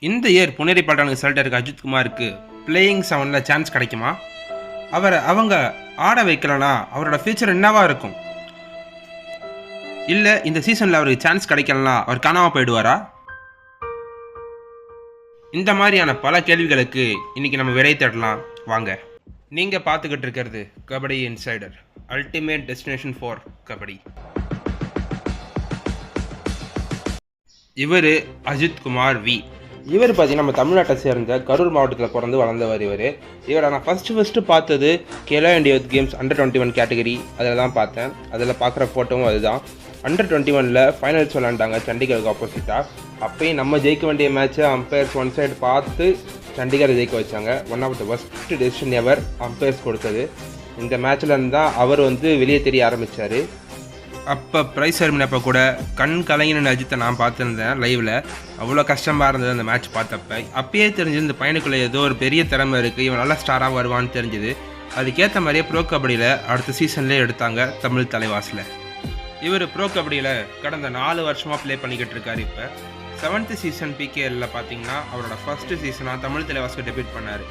இந்த year Puneri பல்டானுக்கு select இருக்க அஜித் குமாருக்கு பிளேயிங் 7ல் சான்ஸ் கிடைக்குமா? அவங்க ஆட வைக்கலனா அவரோட ஃபியூச்சர் என்னவா இருக்கும்? இல்லை இந்த சீசனில் அவருக்கு சான்ஸ் கிடைக்கலனா அவர் காணாமல் போயிடுவாரா? இந்த மாதிரியான பல கேள்விகளுக்கு இன்றைக்கி நம்ம விடை தேடலாம் வாங்க. நீங்கள் பார்த்துக்கிட்டு இருக்கிறது kabaddi insider, ultimate destination for kabaddi. இவர் அஜித் குமார் வி. இவர் பார்த்தீங்கன்னா நம்ம தமிழ்நாட்டை சேர்ந்த கரூர் மாவட்டத்தில் பிறந்து வளர்ந்தவர். இவரை நான் ஃபஸ்ட்டு பார்த்தது கேலோ இண்டியா கேம்ஸ் அண்டர்-21 கேட்டகரி அதில் தான் பார்த்தேன். அதில் பார்க்குற ஃபோட்டோவும் அதுதான். அண்டர்-21 ஃபைனல்ஸ் விளாண்டாங்க சண்டிகருக்கு ஆப்போசிட்டாக. அப்போயும் நம்ம ஜெயிக்க வேண்டிய மேட்ச்சை அம்பையர்ஸ் ஒன் சைடு பார்த்து சண்டிகரை ஜெயிக்க வச்சாங்க. One of the best decision ever umpires கொடுத்தது. இந்த மேட்ச்சில் இருந்து தான் அவர் வெளியே தெரிய ஆரம்பித்தார். அப்போ ப்ரைஸ் செரமனி அப்போ கூட கண் கலைஞன் அஜித்தை நான் பார்த்துருந்தேன் லைவில். அவ்வளோ கஷ்டமாக இருந்தது அந்த மேட்ச் பார்த்தப்ப. அப்பயே தெரிஞ்சு இந்த பையனுக்குள்ளே ஏதோ ஒரு பெரிய திறமை இருக்குது, இவன் நல்லா ஸ்டாராக வருவான்னு தெரிஞ்சுது. அதுக்கேற்ற மாதிரியே ப்ரோ கபடியில் அடுத்த சீசன்லேயே எடுத்தாங்க தமிழ் தலைவாசில். இவர் ப்ரோ கபடியில் கடந்த 4 வருஷமாக ப்ளே பண்ணிக்கிட்டு இருக்கார். இப்போ 7th சீசன் பிகேஎல்லில் பார்த்தீங்கன்னா அவரோட ஃபஸ்ட்டு சீசனாக தமிழ் தலைவாசுக்கு டெபியூட் பண்ணார்.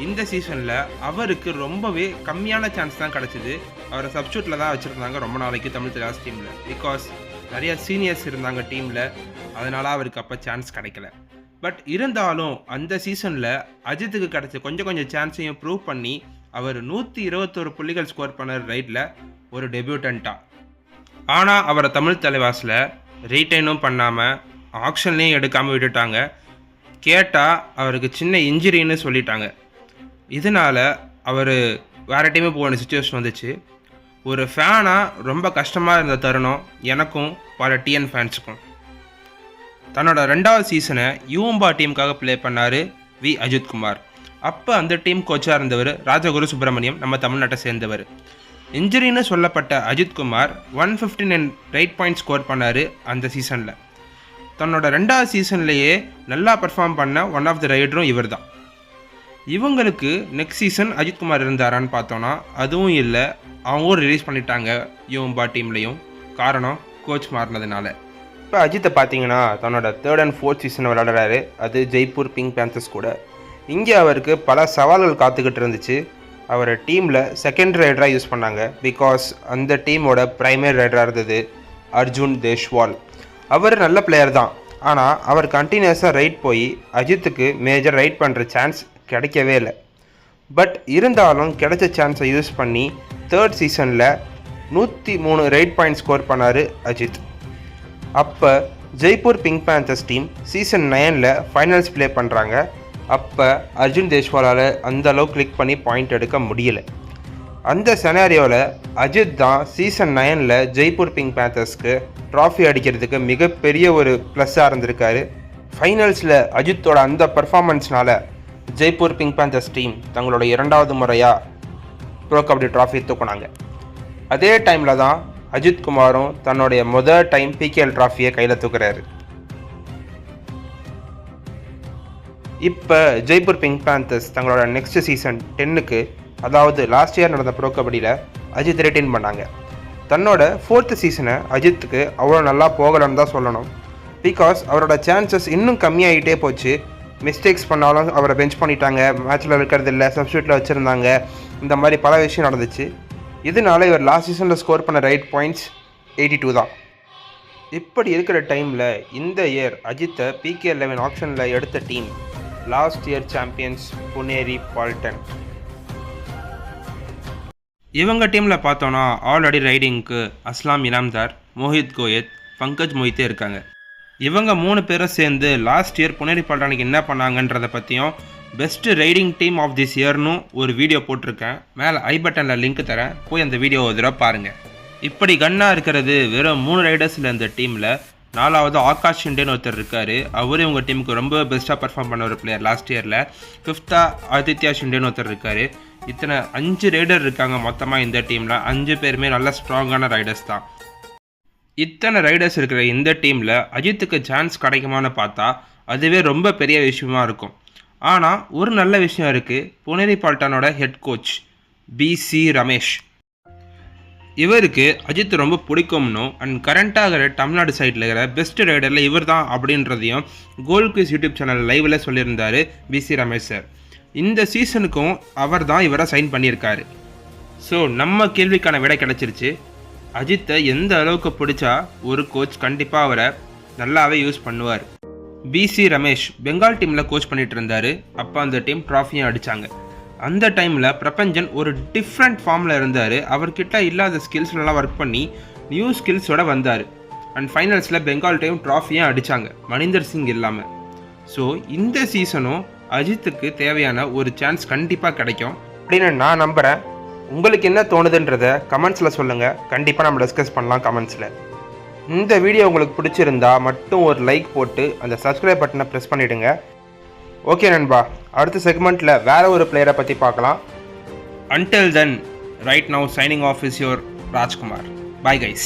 இந்த சீசனில் அவருக்கு ரொம்பவே கம்மியான சான்ஸ் தான் கிடச்சிது. அவரை சப்ஸ்டியூட்டில் தான் வச்சுருந்தாங்க ரொம்ப நாளைக்கு தமிழ் தலைவாஸ் டீமில். பிகாஸ் நிறைய சீனியர்ஸ் இருந்தாங்க டீமில், அதனால் அவருக்கு அப்போ சான்ஸ் கிடைக்கல. பட் இருந்தாலும் அந்த சீசனில் அஜித்துக்கு கிடச்ச கொஞ்சம் சான்ஸையும் ப்ரூவ் பண்ணி அவர் 121 புள்ளிகள் ஸ்கோர் பண்ணார் ரைட்டில், ஒரு டெபியூட்டண்ட்டாக. ஆனால் அவரை தமிழ் தலைவாஸில் ரீட்டைனும் பண்ணாமல் ஆக்ஷன்லேயும் எடுக்காமல் விட்டுட்டாங்க. கேட்டால் அவருக்கு சின்ன இன்ஜுரின்னு சொல்லிட்டாங்க. இதனால் அவர் வேறு டீமே போன சுச்சுவேஷன் வந்துச்சு. ஒரு ஃபேனாக ரொம்ப கஷ்டமாக இருந்த தருணம் எனக்கும் பல டிஎன் ஃபேன்ஸுக்கும். தன்னோட 2வது சீசனை யூம்பா டீமுக்காக ப்ளே பண்ணார் வி அஜித் குமார். அப்போ அந்த டீம் கோச்சாக இருந்தவர் ராஜகுரு சுப்பிரமணியம், நம்ம தமிழ்நாட்டை சேர்ந்தவர். இன்ஜுரின்னு சொல்லப்பட்ட Ajith Kumar 159 raid point score பண்ணார் அந்த சீசனில். தன்னோட 2வது சீசன்லேயே நல்லா பர்ஃபார்ம் பண்ண ஒன் ஆஃப் த ரைடரும் இவர் தான். இவங்களுக்கு நெக்ஸ்ட் சீசன் அஜித் குமார் இருந்தாரான்னு பார்த்தோன்னா அதுவும் இல்லை, அவங்களும் ரிலீஸ் பண்ணிட்டாங்க யூம்பா டீம்லேயும். காரணம் கோச் மாறினதுனால. இப்போ அஜித்தை பார்த்தீங்கன்னா தன்னோட 3rd and 4th சீசன் விளையாடுறாரு, அது ஜெய்ப்பூர் பிங்க் பேந்தர்ஸ் கூட. இங்கே அவருக்கு பல சவால்கள் காத்துக்கிட்டு இருந்துச்சு. அவரை டீமில் செகண்ட் ரைடராக யூஸ் பண்ணாங்க. பிகாஸ் அந்த டீமோட பிரைமரி ரைடராக இருந்தது அர்ஜுன் தேஷ்வால். அவர் நல்ல பிளேயர் தான், ஆனால் அவர் கண்டினியூஸாக ரைட் போய் அஜித்துக்கு மேஜர் ரைட் பண்ணுற சான்ஸ் கிடைக்கவே இல்லை. பட் இருந்தாலும் கிடைச்ச சான்ஸை யூஸ் பண்ணி 3rd சீசனில் 103 ரைட் பாயிண்ட் ஸ்கோர் பண்ணார் அஜித். அப்போ Jaipur pink panthers team season 9ல் ஃபைனல்ஸ் ப்ளே பண்ணுறாங்க. அப்போ அர்ஜுன் தேஷ்வாலால் அந்த அளவு கிளிக் பண்ணி பாயிண்ட் எடுக்க முடியலை. அந்த செனாரியோவில் அஜித் தான் சீசன் 9ல் ஜெய்ப்பூர் பிங்க் பேந்தர்ஸ்க்கு ட்ராஃபி அடிக்கிறதுக்கு மிகப்பெரிய ஒரு ப்ளஸ்ஸாக இருந்திருக்காரு. ஃபைனல்ஸில் அஜித்தோட அந்த பர்ஃபார்மன்ஸ்னால் ஜெய்ப்பூர் பிங்க் பேந்தர்ஸ் டீம் தங்களோட 2வது முறையாக ப்ரோ கபடி ட்ராஃபி தூக்குனாங்க. அதே டைமில் தான் அஜித் குமாரும் தன்னுடைய முதல் டைம் பிகேஎல் ட்ராஃபியை கையில் தூக்குறாரு. இப்போ ஜெய்ப்பூர் பிங்க் பேந்தர்ஸ் தங்களோட நெக்ஸ்ட் சீசன் 10க்கு, அதாவது லாஸ்ட் இயர் நடந்த ப்ரோ கபடியில் அஜித் ரிட்டைன் பண்ணாங்க. தன்னோட 4th சீசனை அஜித்துக்கு அவ்வளோ நல்லா போகலன்னு தான் சொல்லணும். பிகாஸ் அவரோட சான்சஸ் இன்னும் கம்மியாகிட்டே போச்சு. மிஸ்டேக்ஸ் பண்ணாலும் அவரை பெஞ்ச் பண்ணிட்டாங்க, மேட்ச்சில் இருக்கிறது இல்லை, சப்ஸ்டியூட்டில் வச்சுருந்தாங்க. இந்த மாதிரி பல விஷயம் நடந்துச்சு. இதனால இவர் லாஸ்ட் சீசனில் ஸ்கோர் பண்ண ரைட் பாயிண்ட்ஸ் 82 தான். இப்படி இருக்கிற டைமில் இந்த இயர் அஜித்தை PK11 ஆப்ஷனில் எடுத்த team last year champions Puneri Paltan. இவங்க டீமில் பார்த்தோன்னா ஆல்ரெடி ரைடிங்க்கு அஸ்லாம் இனாம்தார், மோஹித் கோயத், பங்கஜ் மொய்த்தே இருக்காங்க. இவங்க 3 பேரும் சேர்ந்து லாஸ்ட் இயர் புனேரி பல்டானுக்கு என்ன பண்ணாங்கன்றதை பற்றியும் best riding team of this இயர்னு ஒரு வீடியோ போட்டிருக்கேன். மேலே ஐ பட்டனில் லிங்க் தரேன், போய் அந்த வீடியோ ஒரு தடவை பாருங்கள். இப்படி கன்னாக இருக்கிறது வெறும் 3 ரைடர்ஸில் இந்த டீமில். 4வது ஆகாஷ் ஷிண்டேன்னு ஒருத்தர் இருக்கார். அவரே உங்கள் டீமுக்கு ரொம்ப பெஸ்ட்டாக பர்ஃபார்ம் பண்ண ஒரு பிளேயர் லாஸ்ட் இயரில். 5th ஆதித்யா ஷிண்டேன்னு ஒருத்தர் இருக்கார். இத்தனை 5 ரைடர் இருக்காங்க மொத்தமாக இந்த டீமில். 5 பேருமே நல்ல ஸ்ட்ராங்கான ரைடர்ஸ் தான். இத்தனை ரைடர்ஸ் இருக்கிற இந்த டீமில் அஜித்துக்கு சான்ஸ் கிடைக்குமான்னு பார்த்தா அதுவே ரொம்ப பெரிய விஷயமா இருக்கும். ஆனால் ஒரு நல்ல விஷயம் இருக்குது. புனேரி பல்டானோட ஹெட் கோச் BC ரமேஷ். இவருக்கு அஜித் ரொம்ப பிடிக்கும்னும் அண்ட் கரண்ட்டாகிற தமிழ்நாடு சைடில் இருக்கிற பெஸ்ட் ரைடரில் இவர் தான் அப்படின்றதையும் கோல் குவிஸ் யூடியூப் சேனல் லைவில் சொல்லியிருந்தார் பிசி ரமேஷ் சார். இந்த சீசனுக்கும் அவர் தான் இவரை சைன் பண்ணியிருக்காரு. ஸோ நம்ம கேள்விக்கான விடை கிடச்சிருச்சு. அஜித்தை எந்த அளவுக்கு பிடிச்சா ஒரு கோச் கண்டிப்பாக அவரை நல்லாவே யூஸ் பண்ணுவார். பிசி ரமேஷ் பெங்கால் டீமில் கோச் பண்ணிட்டு இருந்தார். அப்போ அந்த டீம் ட்ராஃபியும் அடித்தாங்க. அந்த டைமில் பிரபஞ்சன் ஒரு டிஃப்ரெண்ட் ஃபார்மில் இருந்தார். அவர்கிட்ட இல்லாத ஸ்கில்ஸ்லாம் ஒர்க் பண்ணி நியூ ஸ்கில்ஸோடு வந்தார். அண்ட் ஃபைனல்ஸில் பெங்கால் டீம் ட்ராஃபியும் அடித்தாங்க, மணிந்தர் சிங் இல்லாமல். ஸோ இந்த சீசனும் அஜித்துக்கு தேவையான ஒரு சான்ஸ் கண்டிப்பாக கிடைக்கும் அப்படின்னு நான் நம்புகிறேன். உங்களுக்கு என்ன தோணுதுன்றதை கமெண்ட்ஸில் சொல்லுங்கள். கண்டிப்பாக நம்ம டிஸ்கஸ் பண்ணலாம் கமெண்ட்ஸில். இந்த வீடியோ உங்களுக்கு பிடிச்சிருந்தா மட்டும் ஒரு லைக் போட்டு அந்த சப்ஸ்கிரைப் பட்டனை ப்ரெஸ் பண்ணிவிடுங்க. ஓகே நண்பா, அடுத்த செக்மெண்ட்டில் வேறு ஒரு பிளேயரை பற்றி பார்க்கலாம். Until then, right now signing off is your Rajkumar. Bye guys.